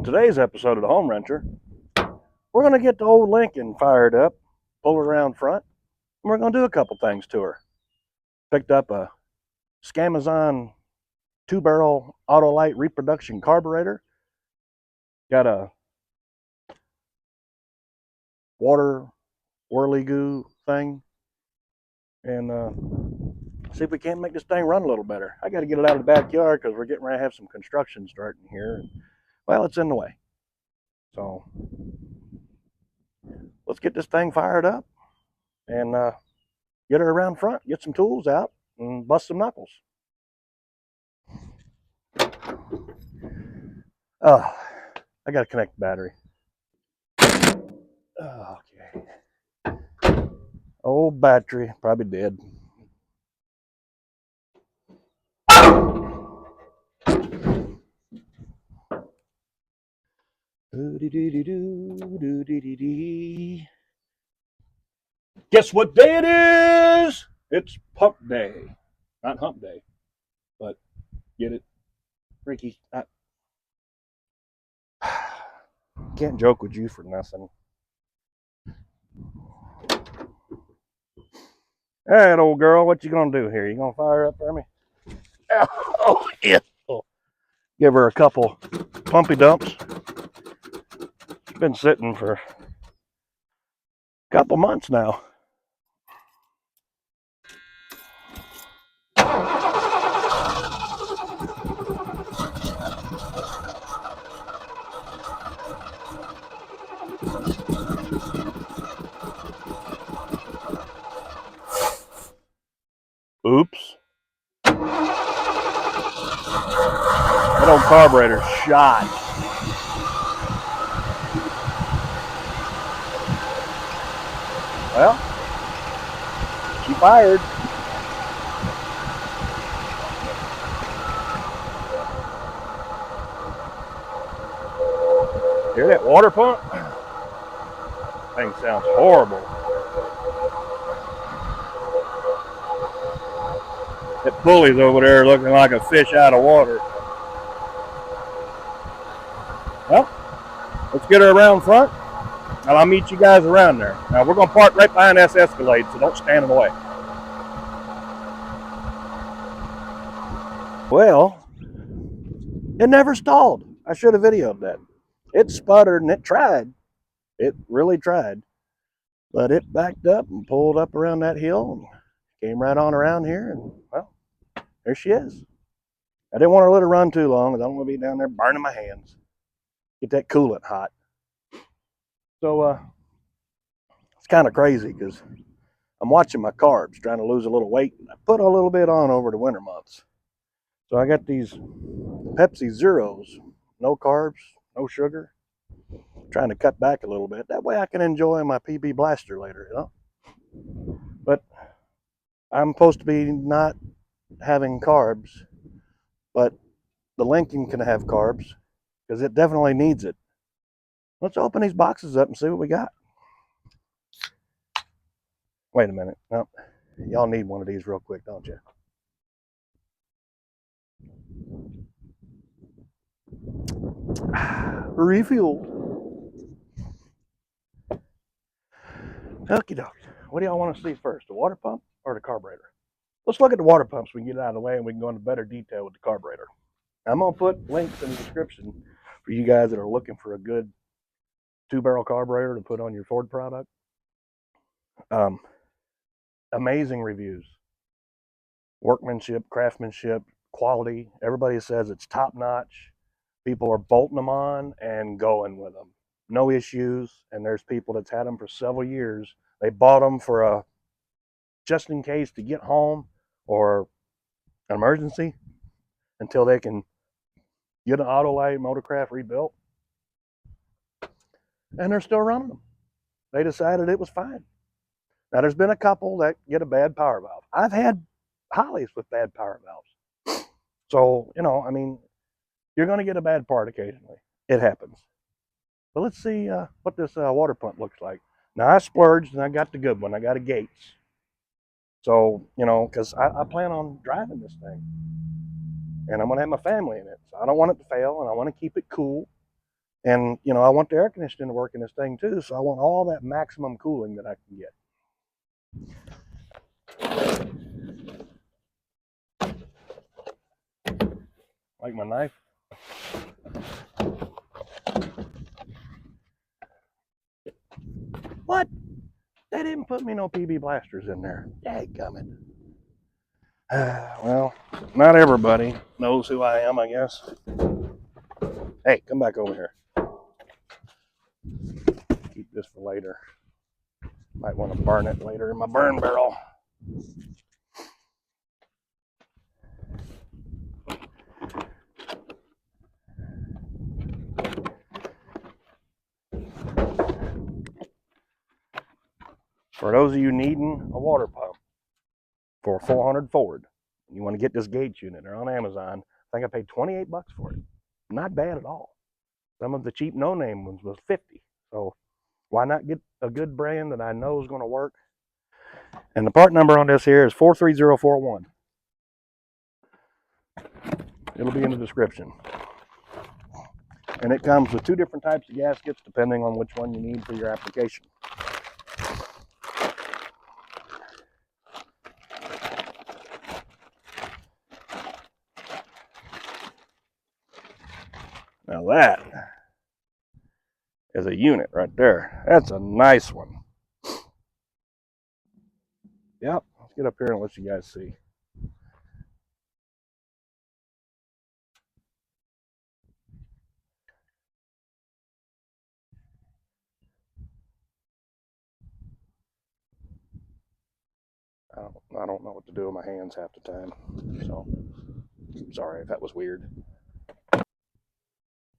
On today's episode of the Home Renter, we're going to get the old Lincoln fired up, pull her around front, and we're going to do a couple things to her. Picked up a Scamazon 2-barrel Autolite reproduction carburetor. Got a water whirly-goo thing. And see if we can't make this thing run a little better. I got to get it out of the backyard because we're getting ready to have some construction starting here. And, well, it's in the way. So let's get this thing fired up and get her around front, get some tools out, and bust some knuckles. Oh, I got to connect the battery. Okay. Old battery, probably dead. Guess what day it is? It's pump day. Not hump day, but get it? Ricky, can't joke with you for nothing. All right, old girl, what you gonna do here? You gonna fire up for me? Oh, yeah. Give her a couple pumpy dumps. It's been sitting for a couple months now. Oops. That old carburetor's shot. Well, she fired. Hear that water pump? Thing sounds horrible. That pulley's over there looking like a fish out of water. Well, let's get her around front, and I'll meet you guys around there. Now, we're going to park right behind this Escalade, so don't stand in the way. Well, it never stalled. I should have videoed that. It sputtered and it tried. It really tried. But it backed up and pulled up around that hill and came right on around here, and, well, there she is. I didn't want to let her run too long because I don't want to be down there burning my hands. Get that coolant hot. So it's kind of crazy because I'm watching my carbs, trying to lose a little weight. I put a little bit on over the winter months. So I got these Pepsi Zeros, no carbs, no sugar. Trying to cut back a little bit. That way I can enjoy my PB Blaster later, you know. But I'm supposed to be not having carbs, but the Lincoln can have carbs because it definitely needs it. Let's open these boxes up and see what we got. Wait a minute. No, y'all need one of these real quick, don't you? Refuel. Okie doke. What do y'all want to see first, the water pump or the carburetor? Let's look at the water pump so we can get it out of the way and we can go into better detail with the carburetor. I'm going to put links in the description for you guys that are looking for a good 2-barrel carburetor to put on your Ford product. Amazing reviews. Workmanship, craftsmanship, quality. Everybody says it's top notch. People are bolting them on and going with them. No issues. And there's people that's had them for several years. They bought them for a just in case to get home or an emergency until they can get an Autolite Motorcraft rebuilt. And they're still running them. They decided it was fine. Now, there's been a couple that get a bad power valve. I've had Hollies with bad power valves. So, you know, I mean, you're going to get a bad part occasionally. It happens. But let's see what this water pump looks like. Now, I splurged and I got the good one. I got a Gates. So, you know, because I plan on driving this thing. And I'm going to have my family in it. So I don't want it to fail, and I want to keep it cool. And, you know, I want the air conditioning to work in this thing too, so I want all that maximum cooling that I can get. Like my knife. What? They didn't put me no PB blasters in there. Dadgummit. Well, not everybody knows who I am, I guess. Hey, come back over here. Keep this for later. Might want to burn it later in my burn barrel. For those of you needing a water pump for 400 Ford, you want to get this Gates unit. They're on Amazon. I think I paid 28 bucks for it. Not bad at all. Some of the cheap no-name ones was 50. So why not get a good brand that I know is going to work? And the part number on this here is 43041. It'll be in the description. And it comes with 2 different types of gaskets depending on which one you need for your application. Now that is a unit right there. That's a nice one. Yep, let's get up here and let you guys see. I don't know what to do with my hands half the time. So, sorry if that was weird.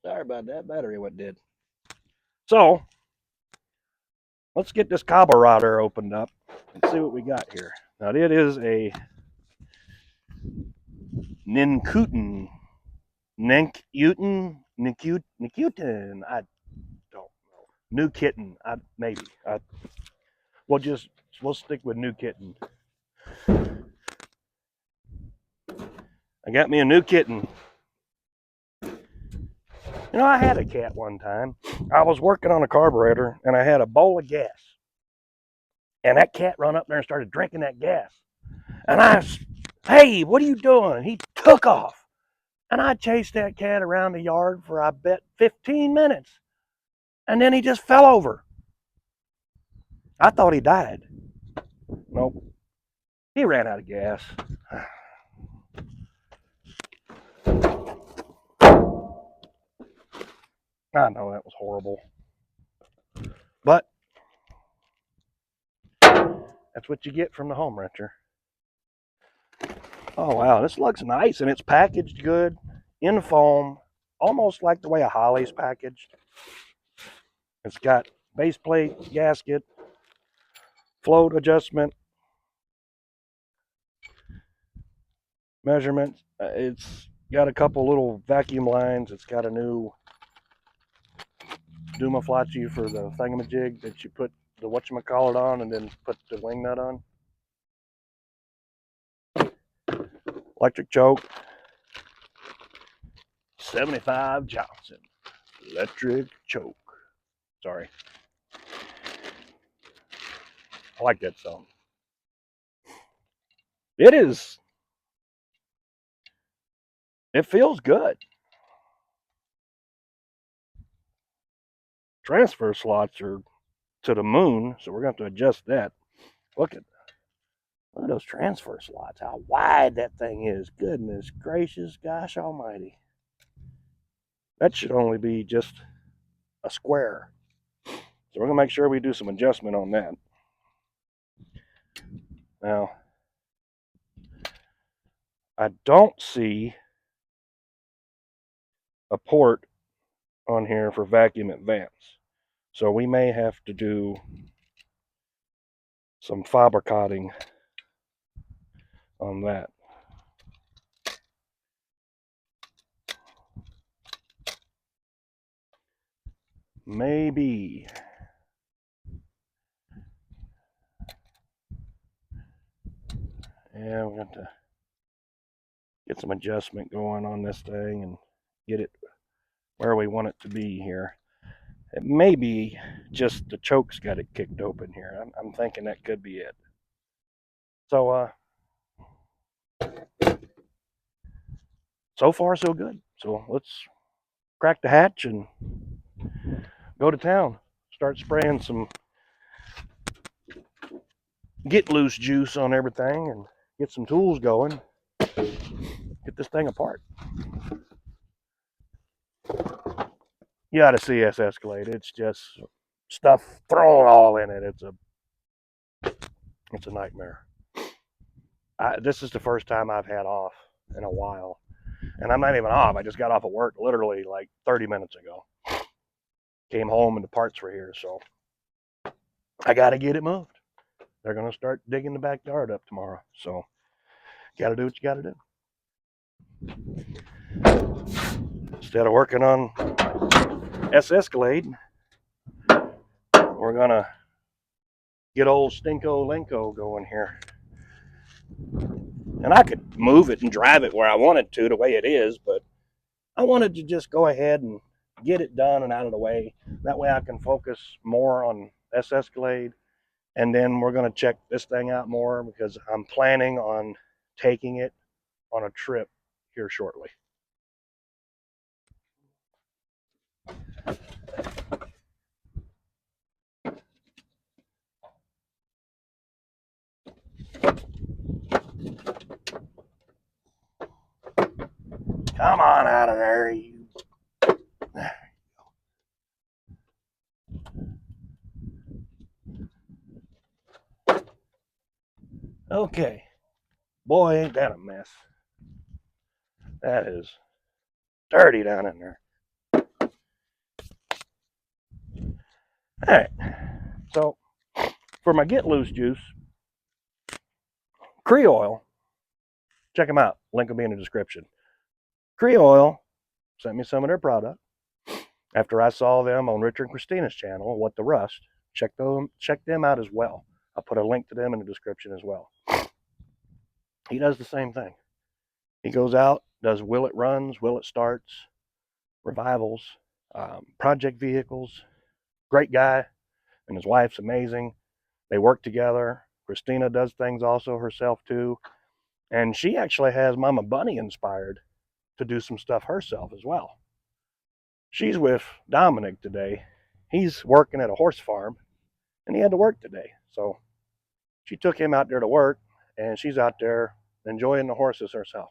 Sorry about that. Battery went dead. So, let's get this carburetor opened up and see what we got here. Now, it is a Ninkuten. Nikuten. I don't know. New kitten. Maybe. We'll stick with new kitten. I got me a new kitten. You know, I had a cat one time. I was working on a carburetor and I had a bowl of gas. And that cat run up there and started drinking that gas. And hey, what are you doing? He took off. And I chased that cat around the yard for, I bet, 15 minutes. And then he just fell over. I thought he died. Nope. He ran out of gas. I know that was horrible. But that's what you get from the home renter. Oh, wow. This looks nice, and it's packaged good in foam, almost like the way a Holly's packaged. It's got base plate, gasket, float adjustment, measurements. It's got a couple little vacuum lines. It's got a new Dumaflachi for the thingamajig that you put the whatchamacallit on and then put the wing nut on. Electric choke. 75 Johnson. Electric choke. Sorry. I like that song. It feels good. Transfer slots are to the moon, so we're going to have to adjust that. Look at those transfer slots, how wide that thing is. Goodness gracious, gosh almighty. That should only be just a square. So we're going to make sure we do some adjustment on that. Now, I don't see a port on here for vacuum advance. So we may have to do some fiber coating on that. Maybe. Yeah, we're going to get some adjustment going on this thing and get it where we want it to be here. It may be just the choke's got it kicked open here. I'm thinking that could be it. So, so far so good. So let's crack the hatch and go to town. Start spraying some get loose juice on everything and get some tools going. Get this thing apart. You ought to see this Escalade. It's just stuff thrown all in it. It's a nightmare. This is the first time I've had off in a while. And I'm not even off. I just got off of work literally like 30 minutes ago. Came home and the parts were here, so I got to get it moved. They're going to start digging the backyard up tomorrow. So, got to do what you got to do. Instead of working on Escalade, we're going to get old Stinko Lenko going here. And I could move it and drive it where I wanted to the way it is, but I wanted to just go ahead and get it done and out of the way. That way I can focus more on Escalade. And then we're going to check this thing out more because I'm planning on taking it on a trip here shortly. Come on out of there, you. There you go. Okay. Boy, ain't that a mess. That is dirty down in there. All right. So, for my Get Loose juice, Cree Oil, check them out. Link will be in the description. Cree Oil sent me some of their product. After I saw them on Richard and Christina's channel, What the Rust, check them out as well. I'll put a link to them in the description as well. He does the same thing. He goes out, does will it runs, will it starts, revivals, project vehicles. Great guy, and his wife's amazing. They work together. Christina does things also herself too. And she actually has Mama Bunny inspired to do some stuff herself as well. She's with Dominic today. He's working at a horse farm and he had to work today. So she took him out there to work and she's out there enjoying the horses herself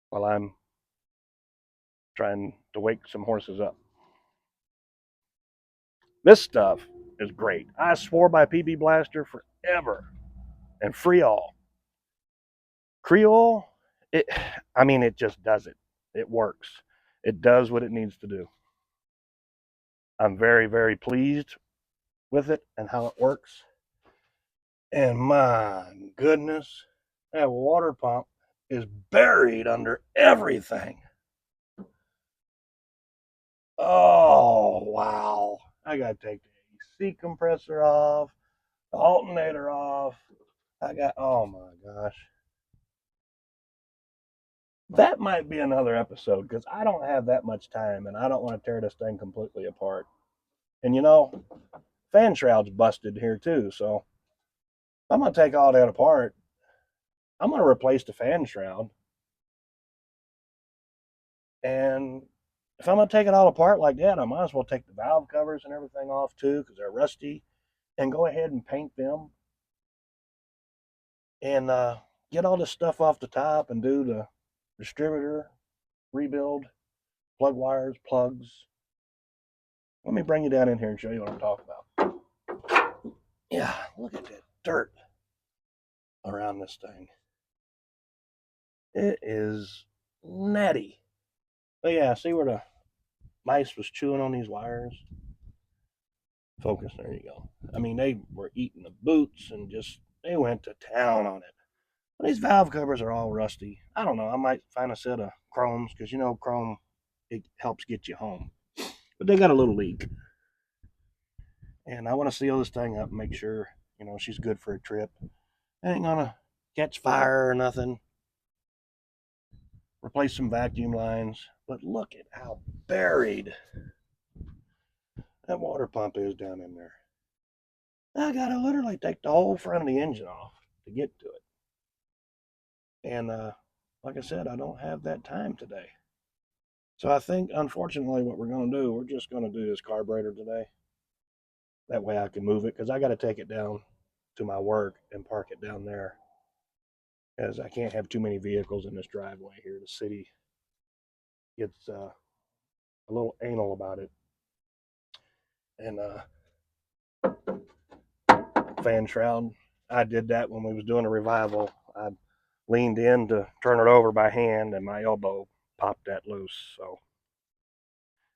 while I'm trying to wake some horses up. This stuff is great. I swore by PB Blaster forever and free all. Creole, it just does it. It works. It does what it needs to do. I'm very, very pleased with it and how it works. And my goodness, that water pump is buried under everything. Oh, wow. I got to take the AC compressor off, the alternator off. Oh my gosh. That might be another episode because I don't have that much time and I don't want to tear this thing completely apart. And you know, fan shroud's busted here too, so I'm going to take all that apart. I'm going to replace the fan shroud. And if I'm going to take it all apart like that, I might as well take the valve covers and everything off too because they're rusty and go ahead and paint them and get all this stuff off the top and do the distributor rebuild, plug wires, plugs. Let me bring you down in here and show you what I'm talking about. Yeah, look at that dirt around this thing. It is natty. But yeah, see where the mice was chewing on these wires? Focus, there you go. I mean, they were eating the boots and they went to town on it. But these valve covers are all rusty. I don't know, I might find a set of chromes because you know chrome, it helps get you home. But they got a little leak. And I want to seal this thing up and make sure, she's good for a trip. It ain't gonna catch fire or nothing. replace some vacuum lines. But look at how buried that water pump is down in there. I gotta literally take the whole front of the engine off to get to it. And like I said, I don't have that time today. So I think, unfortunately, what we're going to do, we're just going to do this carburetor today. That way I can move it, because I got to take it down to my work and park it down there, as I can't have too many vehicles in this driveway here. The city gets a little anal about it. And fan shroud, I did that when we was doing a revival. I leaned in to turn it over by hand, and my elbow popped that loose. So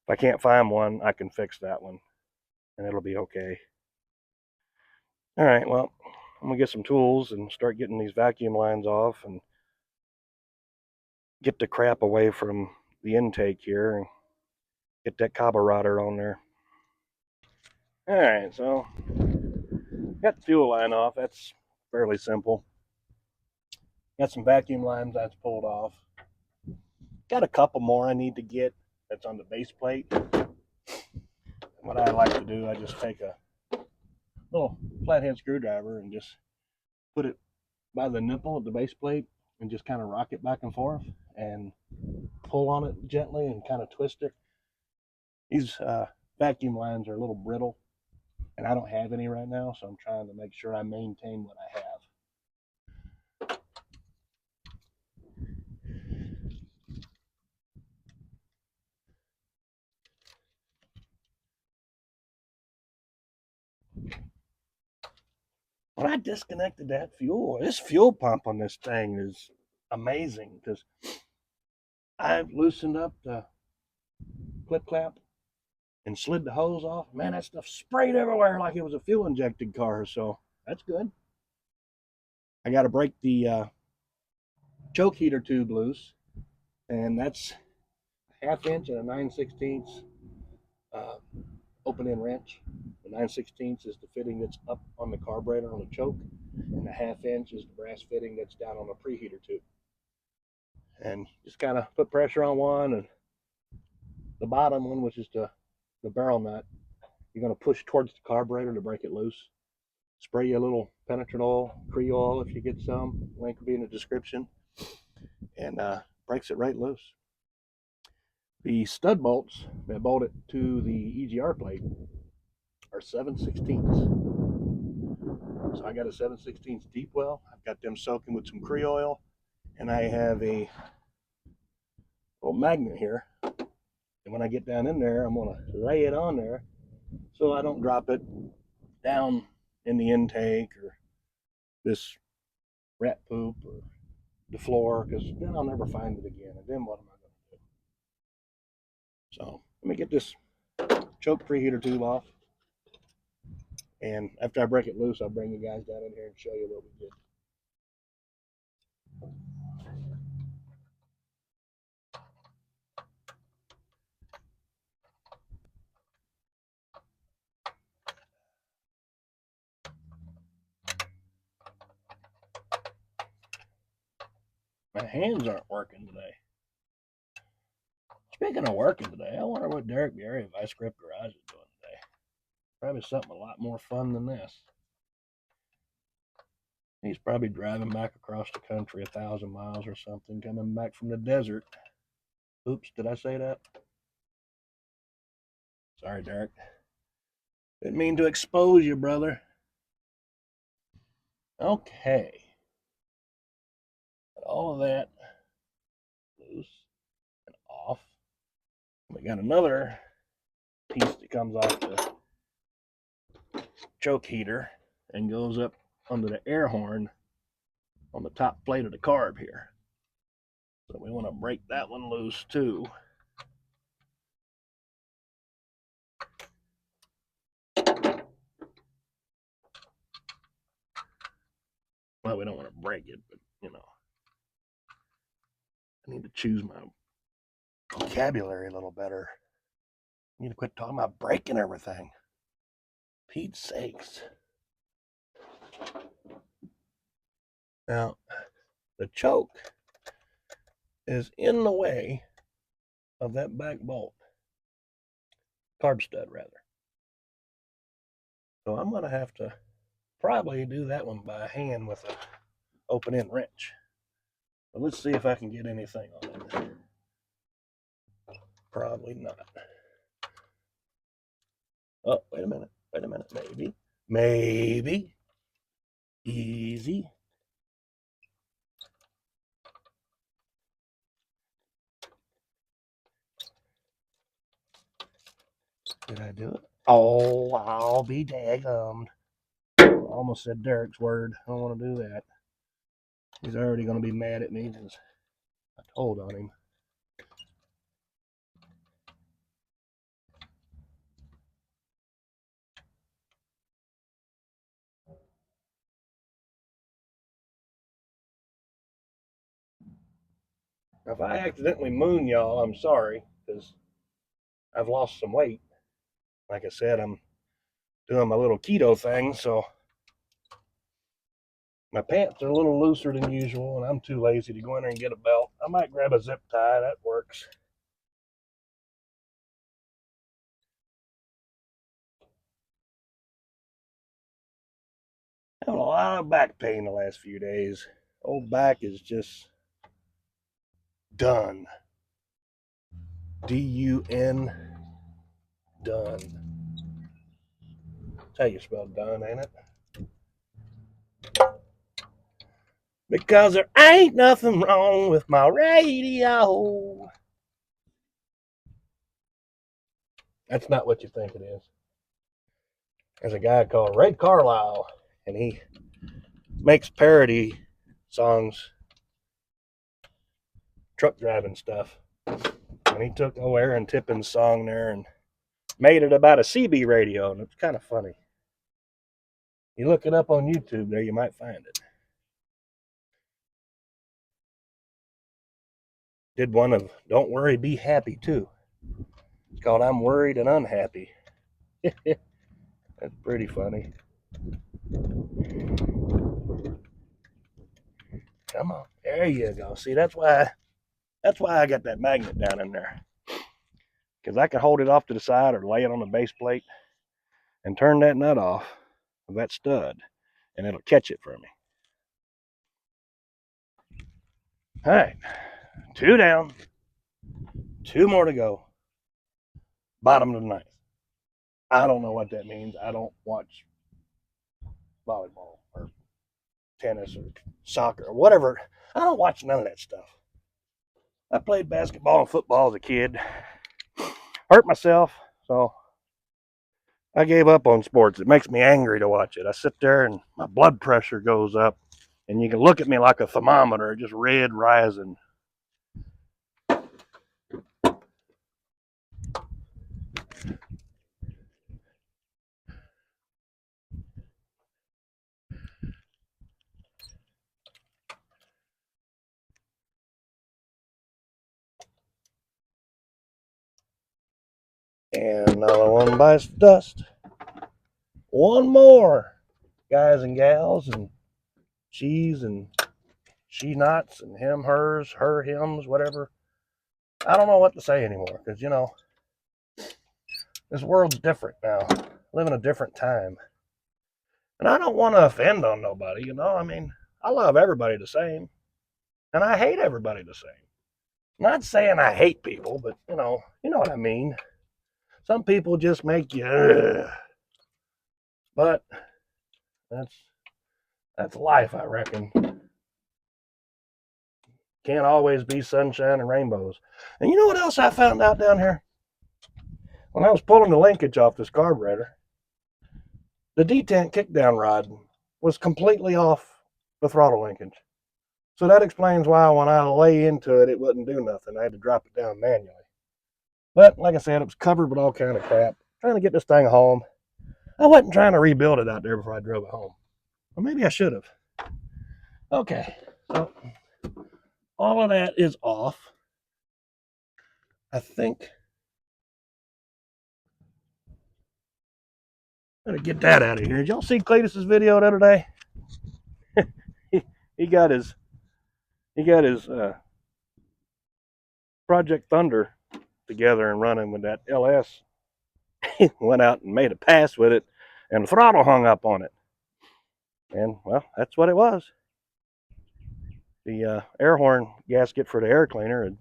if I can't find one, I can fix that one, and it'll be okay. All right, well, I'm gonna get some tools and start getting these vacuum lines off and get the crap away from the intake here and get that carburetor on there. All right, so got the fuel line off. That's fairly simple. Got some vacuum lines that's pulled off. Got a couple more I need to get that's on the base plate. What I like to do, I just take a little flathead screwdriver and just put it by the nipple of the base plate and just kind of rock it back and forth and pull on it gently and kind of twist it. These vacuum lines are a little brittle, and I don't have any right now, so I'm trying to make sure I maintain what I have. When I disconnected that fuel, this fuel pump on this thing is amazing, because I've loosened up the clip clamp and slid the hose off. Man, that stuff sprayed everywhere like it was a fuel injected car, so that's good. I got to break the choke heater tube loose, and that's a 1/2 inch and a 9/16 open end wrench. The 9/16 is the fitting that's up on the carburetor on the choke, and the 1/2 inch is the brass fitting that's down on the preheater tube. And just kind of put pressure on one, and the bottom one, which is the barrel nut, you're going to push towards the carburetor to break it loose. Spray you a little penetrant oil, Creole if you get some. Link will be in the description. And breaks it right loose. The stud bolts that bolt it to the EGR plate are 7/16. So I got a 7/16 deep well. I've got them soaking with some Creole, and I have a little magnet here. And when I get down in there, I'm going to lay it on there so I don't drop it down in the intake or this rat poop or the floor, because then I'll never find it again. And then what am I going to do? So let me get this choke preheater tube off. And after I break it loose, I'll bring you guys down in here and show you what we did. My hands aren't working today. Speaking of working today, I wonder what Derek Berry of Ice Grip Garage is doing today. Probably something a lot more fun than this. He's probably driving back across the country 1,000 miles or something, coming back from the desert. Oops, did I say that? Sorry, Derek. Didn't mean to expose you, brother. Okay. Got all of that loose and off. We got another piece that comes off the choke heater and goes up under the air horn on the top plate of the carb here. So we want to break that one loose too. Well, we don't want to break it, but you know, I need to choose my vocabulary a little better. I need to quit talking about breaking everything. Pete's sakes. Now, the choke is in the way of that back bolt, carb stud rather. So I'm going to have to probably do that one by hand with an open end wrench. But let's see if I can get anything on it. Probably not. Oh, wait a minute. Maybe. Easy. Did I do it? Oh, I'll be daggummed. Almost said Derek's word. I don't want to do that. He's already going to be mad at me because I told on him. If I accidentally moon y'all, I'm sorry, because I've lost some weight. Like I said, I'm doing my little keto thing, so my pants are a little looser than usual, and I'm too lazy to go in there and get a belt. I might grab a zip tie, that works. I have a lot of back pain the last few days. Old back is just done. D-U-N, done. That's how you spell done, ain't it? Because there ain't nothing wrong with my radio. That's not what you think it is. There's a guy called Ray Carlisle, and he makes parody songs, truck driving stuff. And he took Aaron Tippin's song there and made it about a CB radio, and it's kind of funny. You look it up on YouTube there, you might find it. Did one of Don't Worry, Be Happy too. It's called I'm Worried and Unhappy. That's pretty funny. Come on, there you go. See, that's why I got that magnet down in there, because I can hold it off to the side or lay it on the base plate and turn that nut off of that stud, and it'll catch it for me. All right, 2 down, 2 more to go. Bottom of the 9th. I don't know what that means. I don't watch volleyball or tennis or soccer or whatever. I don't watch none of that stuff. I played basketball and football as a kid. Hurt myself, so I gave up on sports. It makes me angry to watch it. I sit there and my blood pressure goes up, and you can look at me like a thermometer, just red rising. And another one bites dust. One more, guys and gals, and she's and she nots and him, hers, her, hims, whatever. I don't know what to say anymore, because, you know, this world's different now. Live in a different time. And I don't want to offend on nobody, you know. I mean, I love everybody the same, and I hate everybody the same. Not saying I hate people, but, you know what I mean. Some people just make you, ugh. But that's life, I reckon. Can't always be sunshine and rainbows. And you know what else I found out down here? When I was pulling the linkage off this carburetor, the detent kickdown rod was completely off the throttle linkage. So that explains why when I lay into it, it wouldn't do nothing. I had to drop it down manually. But like I said, it was covered with all kind of crap. Trying to get this thing home. I wasn't trying to rebuild it out there before I drove it home. Or maybe I should have. Okay, so all of that is off. I think I'm gonna get that out of here. Did y'all see Cletus's video the other day? he got his Project Thunder together and running with that LS. He went out and made a pass with it, and the throttle hung up on it. And, well, that's what it was. The air horn gasket for the air cleaner and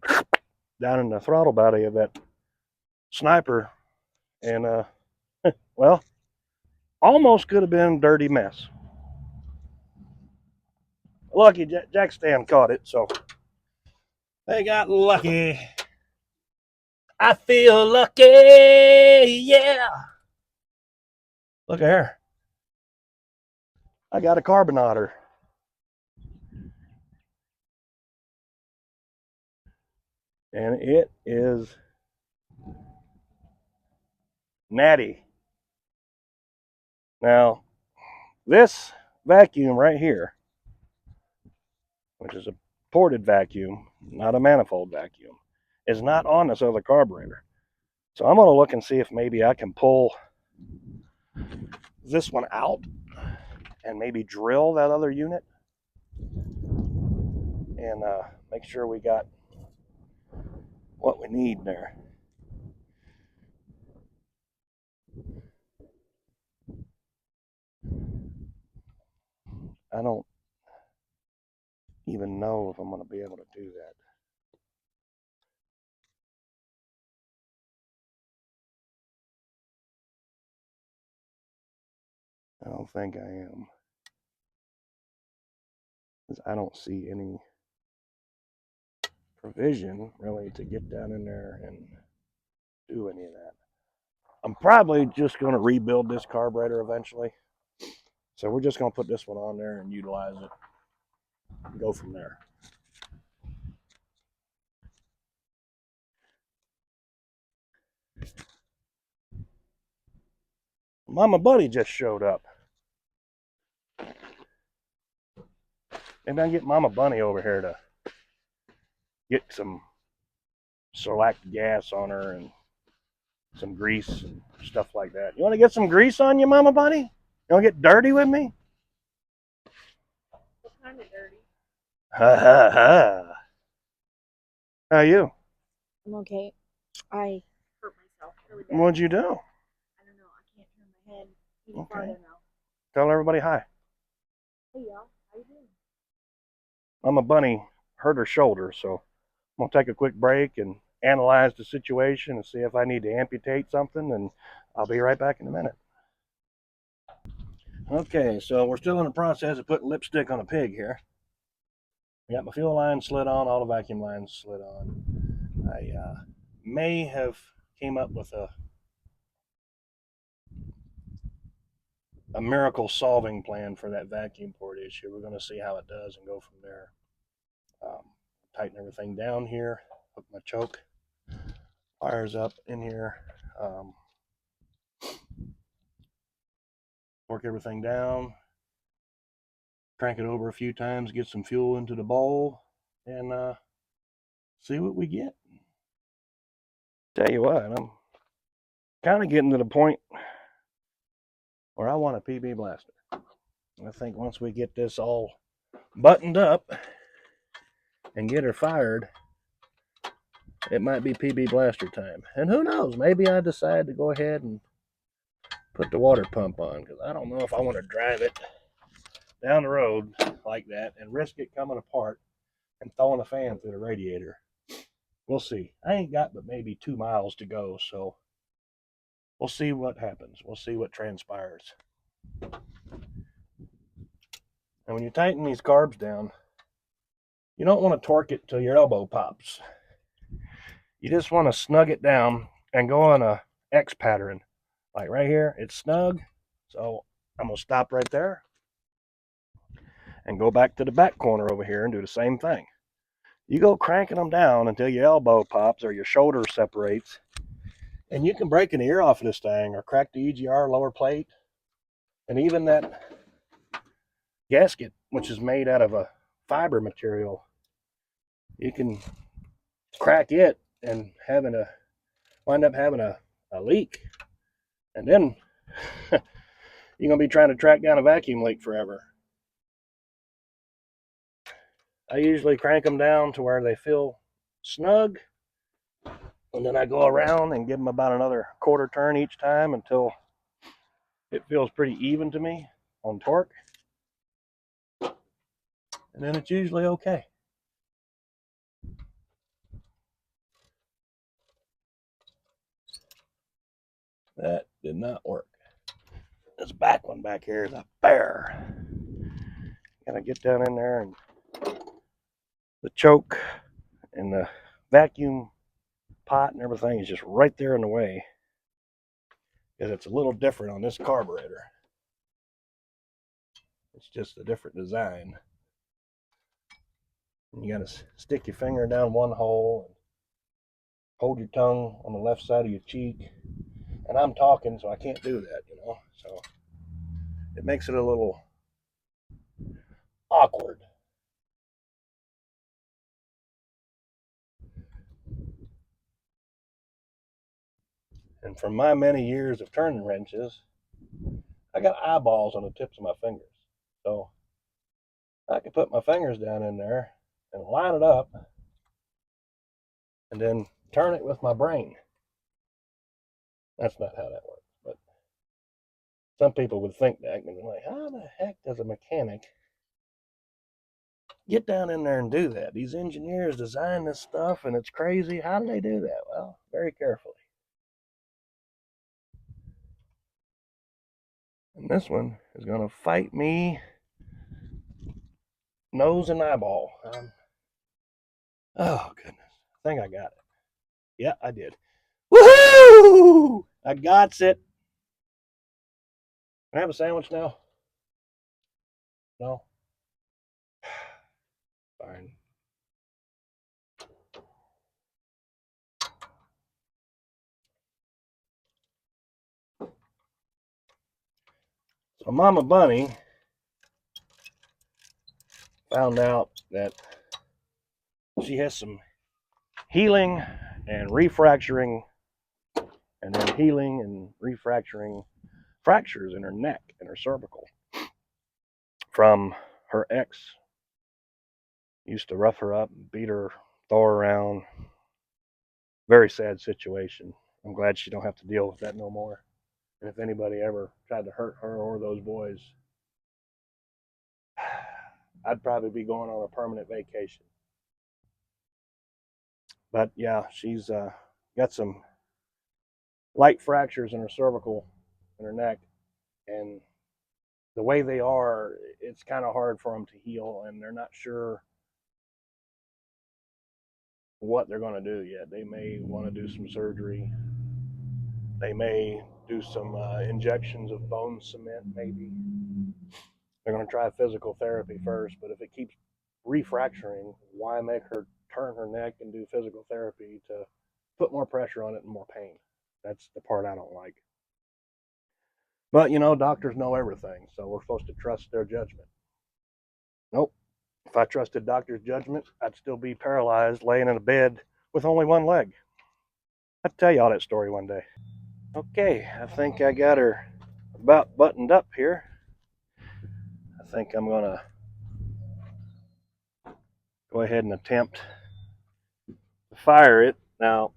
down in the throttle body of that Sniper. And, well, almost could have been a dirty mess. Lucky Jack Stan caught it, so they got lucky. I feel lucky, yeah. Look at here. I got a carburetor. And it is natty. Now, this vacuum right here, which is a ported vacuum, not a manifold vacuum, is not on this other carburetor. So I'm going to look and see if maybe I can pull this one out and maybe drill that other unit and make sure we got what we need there. I don't even know if I'm going to be able to do that. I don't think I am. I don't see any provision really to get down in there and do any of that. I'm probably just going to rebuild this carburetor eventually. So we're just going to put this one on there and utilize it and go from there. Mama Bunny just showed up. Maybe I can get Mama Bunny over here to get some select gas on her and some grease and stuff like that. You want to get some grease on you, Mama Bunny? You want to get dirty with me? What kind of dirty? Ha ha ha. How are you? I'm okay. I hurt myself really bad. What'd you do? I don't know. I can't turn my head any farther now. Tell everybody hi. Hey y'all, how you doing? Mama Bunny hurt her shoulder, so I'm gonna take a quick break and analyze the situation and see if I need to amputate something, and I'll be right back in a minute. Okay, so we're still in the process of putting lipstick on a pig here. I got my fuel line slid on, all the vacuum lines slid on. I may have came up with a miracle solving plan for that vacuum port issue. We're going to see how it does and go from there. Tighten everything down here, hook my choke wires up in here, work everything down, crank it over a few times, get some fuel into the bowl, and see what we get. Tell you what, I'm kind of getting to the point where I want a PB blaster. I think once we get this all buttoned up and get her fired, it might be PB blaster time. And who knows, maybe I decide to go ahead and put the water pump on, because I don't know if I want to drive it down the road like that and risk it coming apart and throwing a fan through the radiator. We'll see. I ain't got but maybe 2 miles to go, so we'll see what happens. We'll see what transpires. And when you tighten these carbs down, you don't want to torque it till your elbow pops. You just want to snug it down and go on a X pattern. Like right here, it's snug. So I'm going to stop right there and go back to the back corner over here and do the same thing. You go cranking them down until your elbow pops or your shoulder separates, and you can break an ear off of this thing or crack the EGR lower plate. And even that gasket, which is made out of a fiber material, you can crack it and wind up having a leak. And then you're going to be trying to track down a vacuum leak forever. I usually crank them down to where they feel snug And then I go around and give them about another quarter turn each time until it feels pretty even to me on torque. And then it's usually okay. That did not work. This back one back here is a bear. Gotta get down in there, and the choke and the vacuum pot and everything is just right there in the way, because it's a little different on this carburetor. It's just a different design. And you gotta stick your finger down one hole and hold your tongue on the left side of your cheek. And I'm talking, so I can't do that, you know. So it makes it a little awkward. And from my many years of turning wrenches, I got eyeballs on the tips of my fingers. So I can put my fingers down in there and line it up and then turn it with my brain. That's not how that works. But some people would think that, and they're like, how the heck does a mechanic get down in there and do that? These engineers design this stuff and it's crazy. How do they do that? Well, very carefully. And this one is going to fight me nose and eyeball. Oh, goodness. I think I got it. Yeah, I did. Woohoo! I got it. Can I have a sandwich now? No? Fine. So Mama Bunny found out that she has some healing and refracturing, and then healing and refracturing fractures in her neck and her cervical from her ex. Used to rough her up, beat her, throw her around. Very sad situation. I'm glad she don't have to deal with that no more. And if anybody ever tried to hurt her or those boys, I'd probably be going on a permanent vacation. But yeah, she's got some light fractures in her cervical and her neck, and the way they are, it's kind of hard for them to heal, and they're not sure what they're going to do yet. They may want to do some surgery. They may do some injections of bone cement, maybe. They're going to try physical therapy first, but if it keeps refracturing, why make her turn her neck and do physical therapy to put more pressure on it and more pain? That's the part I don't like. But, you know, doctors know everything, so we're supposed to trust their judgment. Nope. If I trusted doctor's judgment, I'd still be paralyzed laying in a bed with only one leg. I'll tell y'all that story one day. Okay, I think I got her about buttoned up here. I think I'm going to go ahead and attempt to fire it. Now,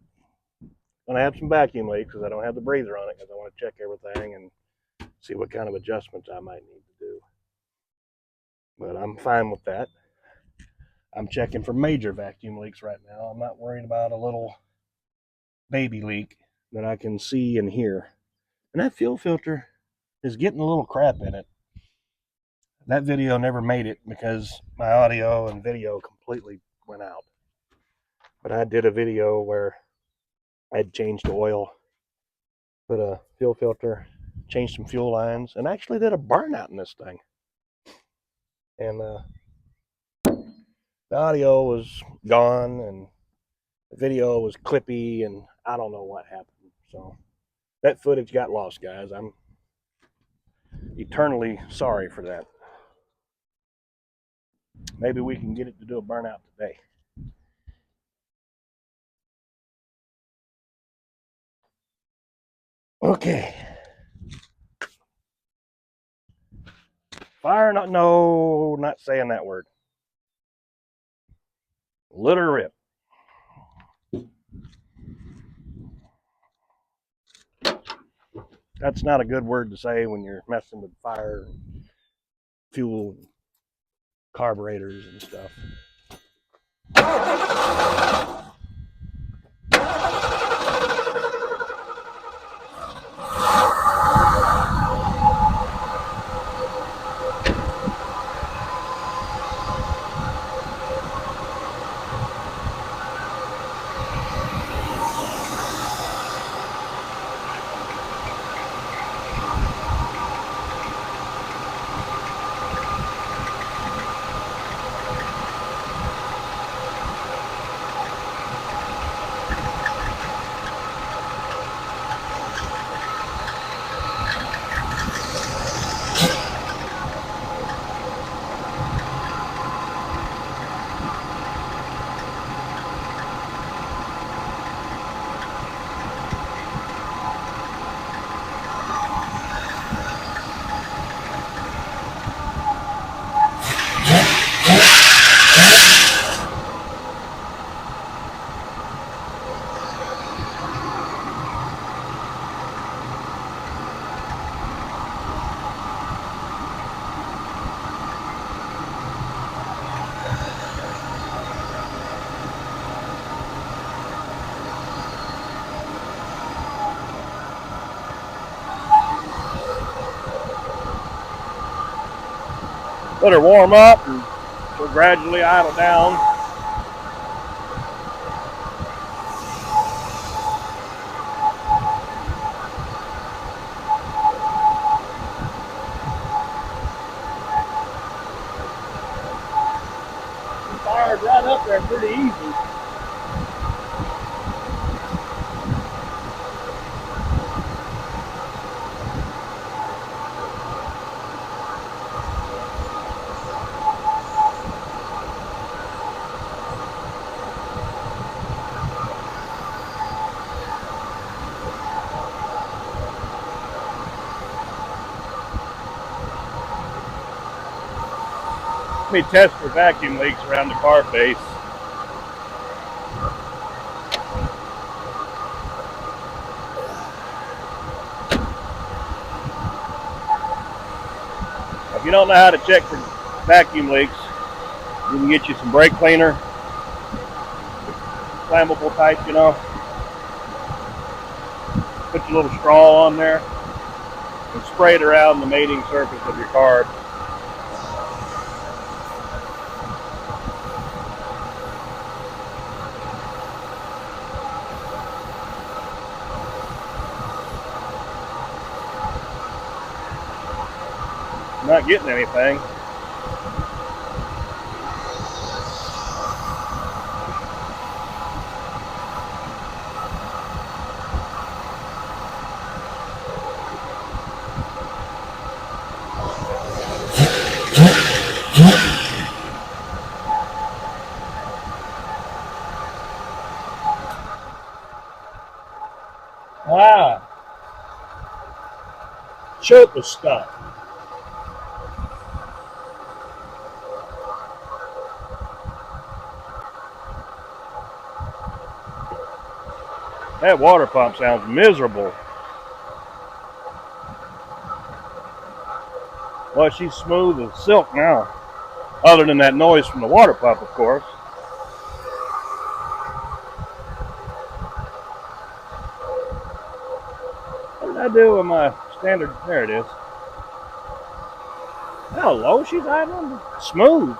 I'm going to have some vacuum leaks because I don't have the breather on it, because I want to check everything and see what kind of adjustments I might need to do. But I'm fine with that. I'm checking for major vacuum leaks right now. I'm not worried about a little baby leak that I can see and hear. And that fuel filter is getting a little crap in it. That video never made it because my audio and video completely went out. But I did a video where I had changed the oil, put a fuel filter, changed some fuel lines, and actually did a burnout in this thing. And the audio was gone and the video was clippy, and I don't know what happened. So that footage got lost, guys. I'm eternally sorry for that. Maybe we can get it to do a burnout today. Okay. Fire, not, no, not saying that word. Let her rip. That's not a good word to say when you're messing with fire, fuel, and carburetors and stuff. Let her warm up and she'll gradually idle down. She fired right up there pretty easy. Let me test for vacuum leaks around the carb base. If you don't know how to check for vacuum leaks, you can get you some brake cleaner, flammable type, you know. Put your little straw on there and spray it around the mating surface of your carb. Not getting anything. Ah, choke was stuck. That water pump sounds miserable. Well, she's smooth as silk now. Other than that noise from the water pump, of course. What did I do with my standard? There it is. How low she's idling? Smooth.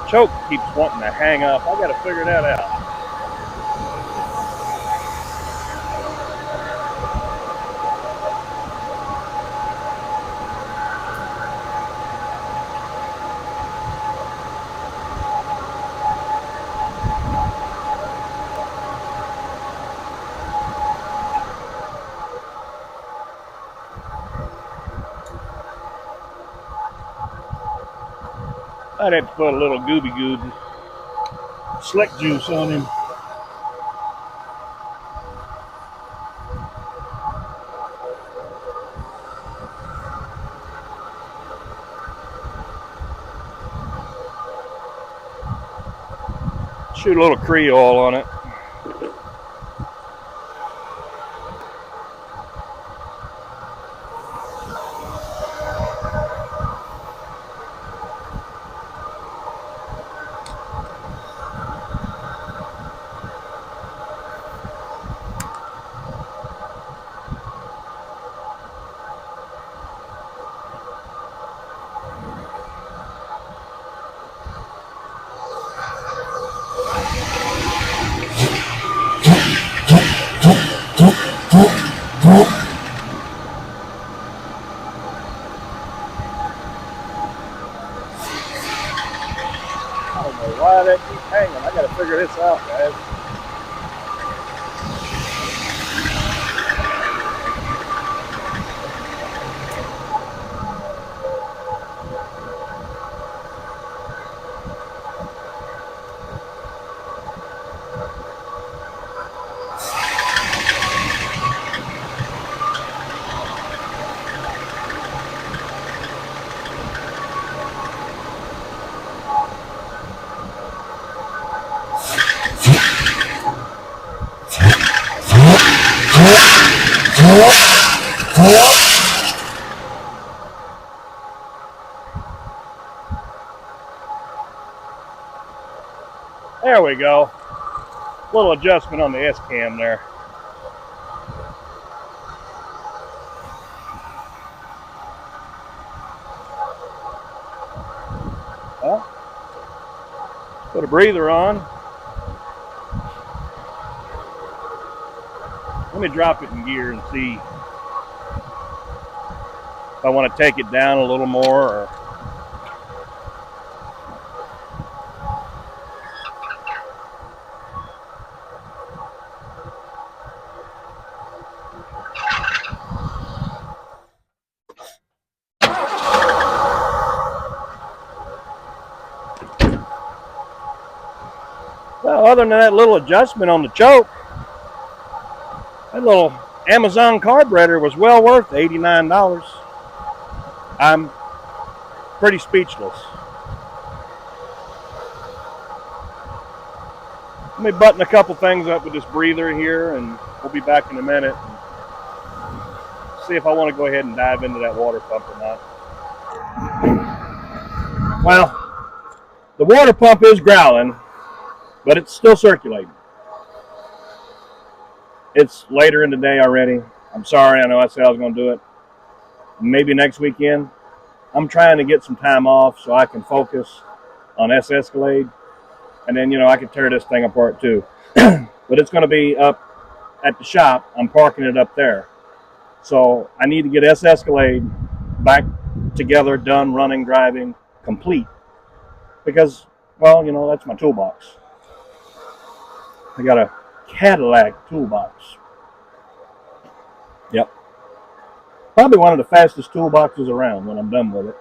Choke keeps wanting to hang up. I gotta figure that out. I'd have to put a little gooby goob slick juice on him. Shoot a little Creole on it. I don't know why that keeps hanging. I gotta figure this out, guys. There we go. Little adjustment on the S-cam there. Well, put a breather on. Let me drop it in gear and see if I want to take it down a little more or well, other than that little adjustment on the choke, that little Amazon carburetor was well worth $89. I'm pretty speechless. Let me button a couple things up with this breather here, and we'll be back in a minute and see if I want to go ahead and dive into that water pump or not. Well, the water pump is growling, but it's still circulating. It's later in the day already. I'm sorry, I know I said I was going to do it. Maybe next weekend. I'm trying to get some time off so I can focus on S-Escalade. And then, I can tear this thing apart too. But it's going to be up at the shop. I'm parking it up there. So I need to get S-Escalade back together, done, running, driving, complete. Because, well, that's my toolbox. I got a Cadillac toolbox. Yep. Probably one of the fastest toolboxes around when I'm done with it.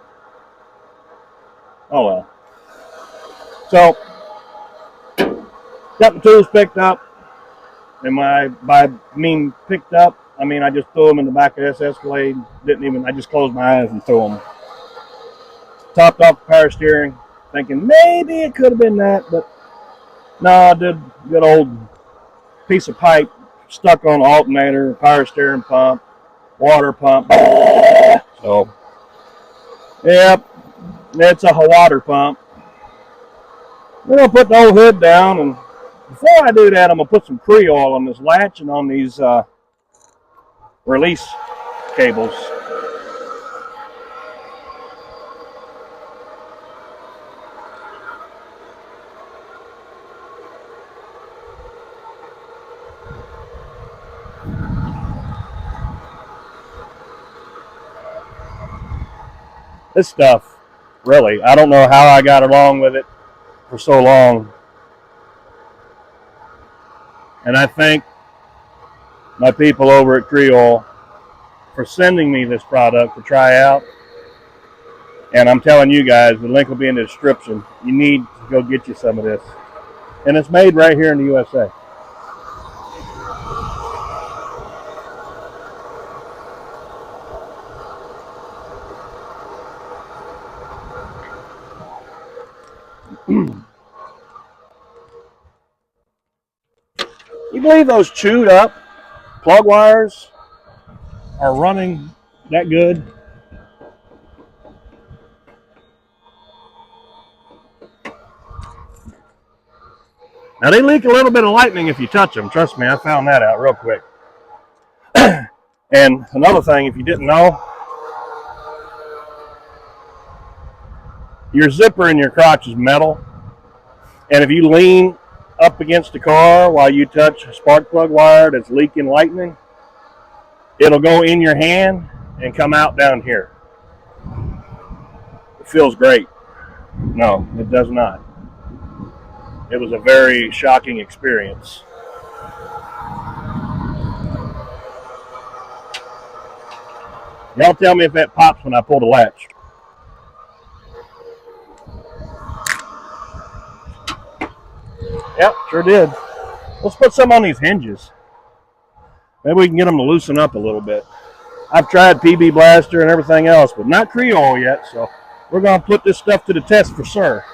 Oh well. So, got the tools picked up. And by picked up, I mean I just threw them in the back of S-Escalade. I just closed my eyes and threw them. Topped off the power steering, thinking maybe it could have been that, but no, I did a good old piece of pipe stuck on the alternator, power steering pump, water pump. So, yep, it's a water pump. We're going to put the old hood down, and before I do that, I'm going to put some Creole on this latch and on these release cables. This stuff, really, I don't know how I got along with it for so long. And I thank my people over at Creole for sending me this product to try out. And I'm telling you guys, the link will be in the description. You need to go get you some of this. And it's made right here in the USA. You believe those chewed up plug wires are running that good? Now they leak a little bit of lightning if you touch them. Trust me, I found that out real quick. And another thing, if you didn't know, your zipper in your crotch is metal. And if you lean up against the car while you touch a spark plug wire that's leaking lightning, it'll go in your hand and come out down here. It feels great. No, it does not. It was a very shocking experience. Y'all tell me if that pops when I pull the latch. Yep, sure did. Let's put some on these hinges. Maybe we can get them to loosen up a little bit. I've tried PB Blaster and everything else, but not Creole yet, so we're going to put this stuff to the test for sure.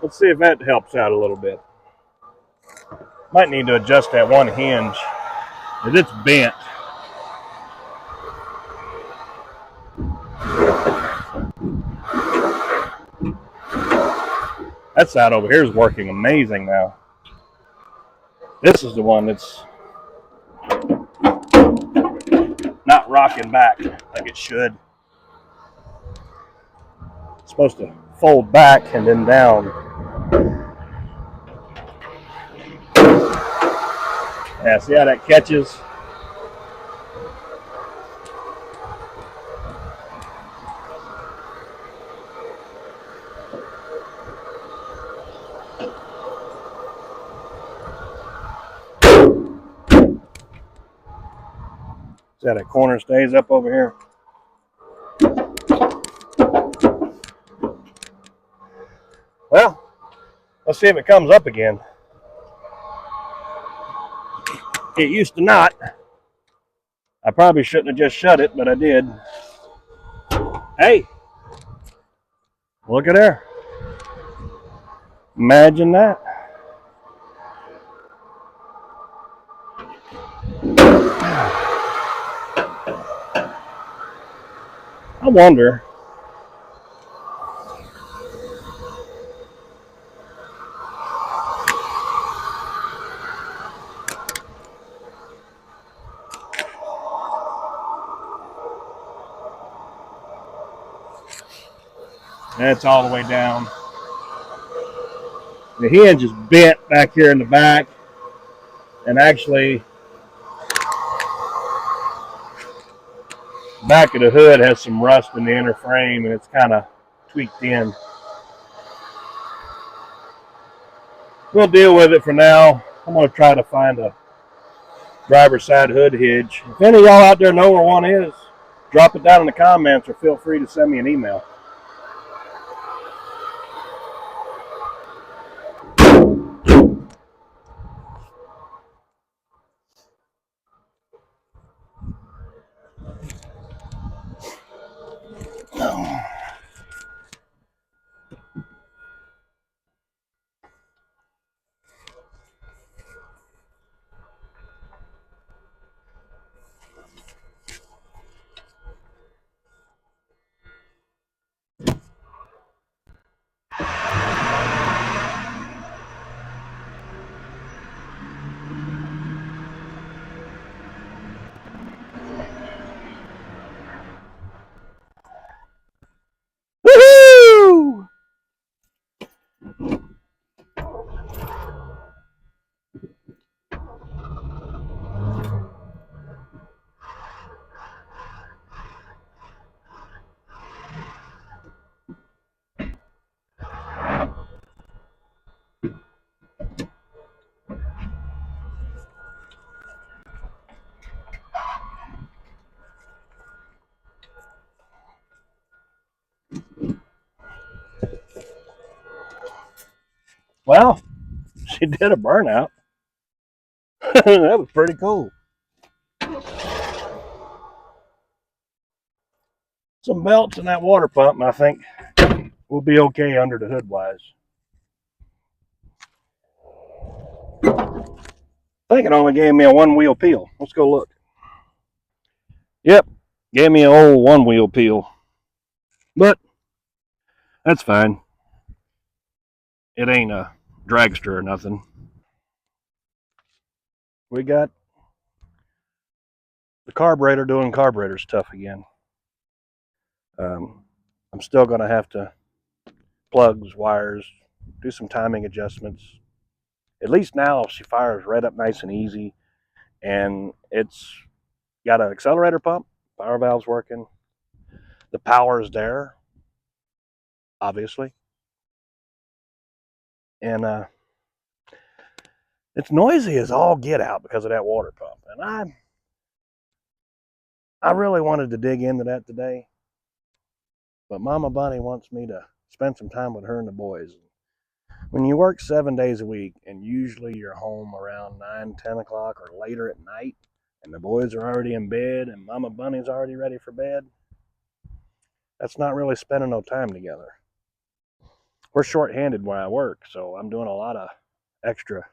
Let's see if that helps out a little bit. Might need to adjust that one hinge, because it's bent. That side over here is working amazing now. This is the one that's not rocking back like it should. It's supposed to fold back and then down. Yeah, see how that catches? See how that corner stays up over here? Well, let's see if it comes up again. It used to not. I probably shouldn't have just shut it, but I did. Hey, look at there. Imagine that. I wonder. That's all the way down. The hinge is bent back here in the back, and actually the back of the hood has some rust in the inner frame, and it's kind of tweaked in. We'll deal with it for now. I'm going to try to find a driver's side hood hinge. If any of y'all out there know where one is, drop it down in the comments or feel free to send me an email. Well, she did a burnout. That was pretty cool. Some belts and that water pump, and I think we'll be okay under the hood wise. I think it only gave me a one wheel peel. Let's go look. Yep, gave me an old one wheel peel. But that's fine. It ain't a dragster or nothing. We got the carburetor doing carburetor stuff again. I'm still going to have to plugs, wires, do some timing adjustments. At least now she fires right up nice and easy, and it's got an accelerator pump, power valve's working, the power is there, obviously, and it's noisy as all get out because of that water pump. And I really wanted to dig into that today, but Mama Bunny wants me to spend some time with her and the boys. When you work 7 days a week and usually you're home around 9, 10 o'clock or later at night, and the boys are already in bed and Mama Bunny's already ready for bed, that's not really spending no time together. We're short-handed where I work, so I'm doing a lot of extra.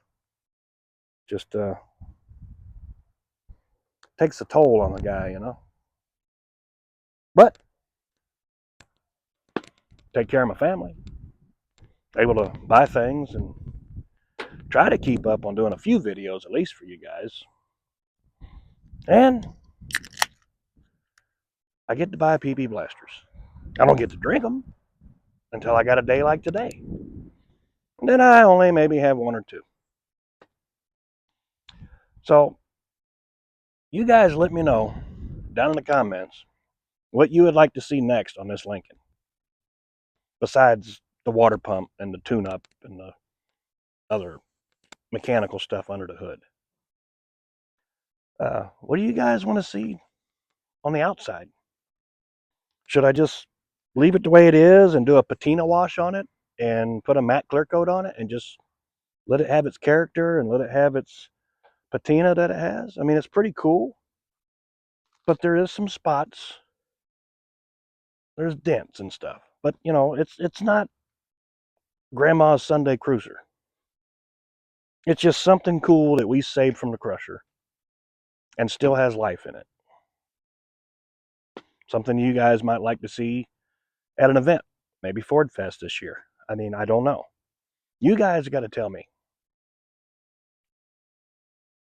Just takes a toll on the guy, you know. But take care of my family, able to buy things and try to keep up on doing a few videos at least for you guys. And I get to buy PP blasters. I don't get to drink them until I got a day like today. And then I only maybe have one or two. So you guys let me know down in the comments what you would like to see next on this Lincoln, besides the water pump and the tune-up and the other mechanical stuff under the hood. What do you guys want to see on the outside? Should I just leave it the way it is and do a patina wash on it and put a matte clear coat on it and just let it have its character and let it have its patina that it has? I mean, it's pretty cool, but there is some spots. There's dents and stuff, but you know, it's not Grandma's Sunday Cruiser. It's just something cool that we saved from the crusher and still has life in it. Something you guys might like to see at an event, maybe Ford Fest this year. I mean, I don't know. You guys got to tell me.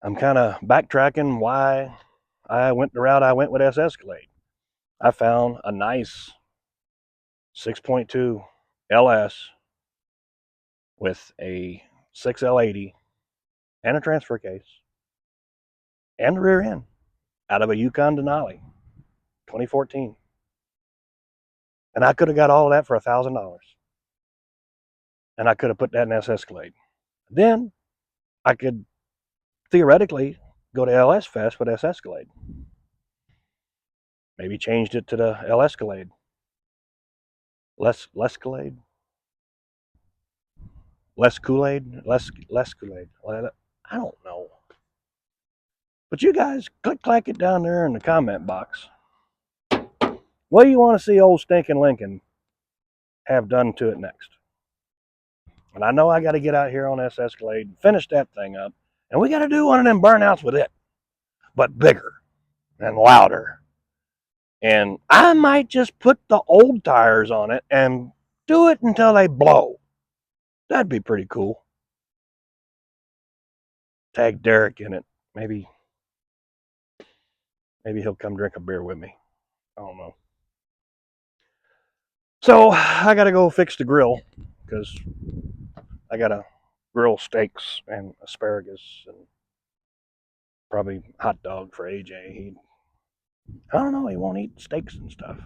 I'm kind of backtracking why I went the route I went with S Escalade. I found a nice 6.2 LS with a 6L80 and a transfer case and the rear end out of a Yukon Denali 2014. And I could have got all of that for $1,000. And I could have put that in S Escalade. Then I could theoretically go to LS Fest with S Escalade. Maybe changed it to the L Escalade. L'escalade? Less Kool-Aid? Less Kool-Aid. I don't know. But you guys, clack it down there in the comment box. What do you want to see old stinking Lincoln have done to it next? And I know I got to get out here on S Escalade and finish that thing up. And we got to do one of them burnouts with it. But bigger and louder. And I might just put the old tires on it and do it until they blow. That'd be pretty cool. Tag Derek in it. Maybe he'll come drink a beer with me. I don't know. So I got to go fix the grill because I got to grill steaks and asparagus and probably hot dog for AJ. I don't know, he won't eat steaks and stuff.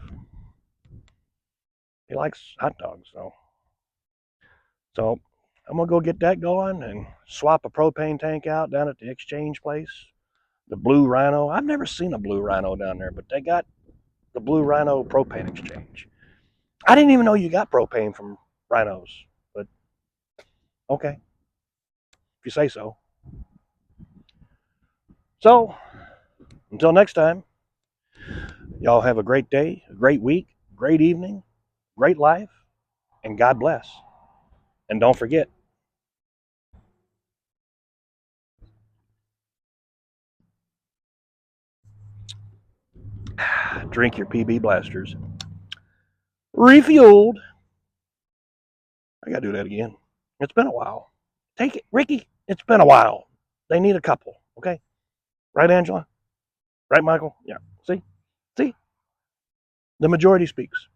He likes hot dogs though. So I'm gonna go get that going and swap a propane tank out down at the exchange place. The Blue Rhino. I've never seen a Blue Rhino down there, but they got the Blue Rhino propane exchange. I didn't even know you got propane from rhinos, but Okay, if you say so. So, until next time, y'all have a great day, a great week, great evening, great life, and God bless. And don't forget, drink your PB blasters. Refueled. I gotta do that again. It's been a while. Take it, Ricky. It's been a while. They need a couple. Okay, right, Angela? Right, Michael? Yeah. See, the majority speaks.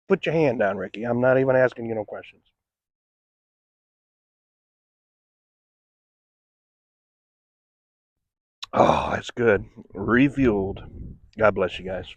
Put your hand down, Ricky. I'm not even asking you no questions. Oh, that's good. Refueled. God bless you guys.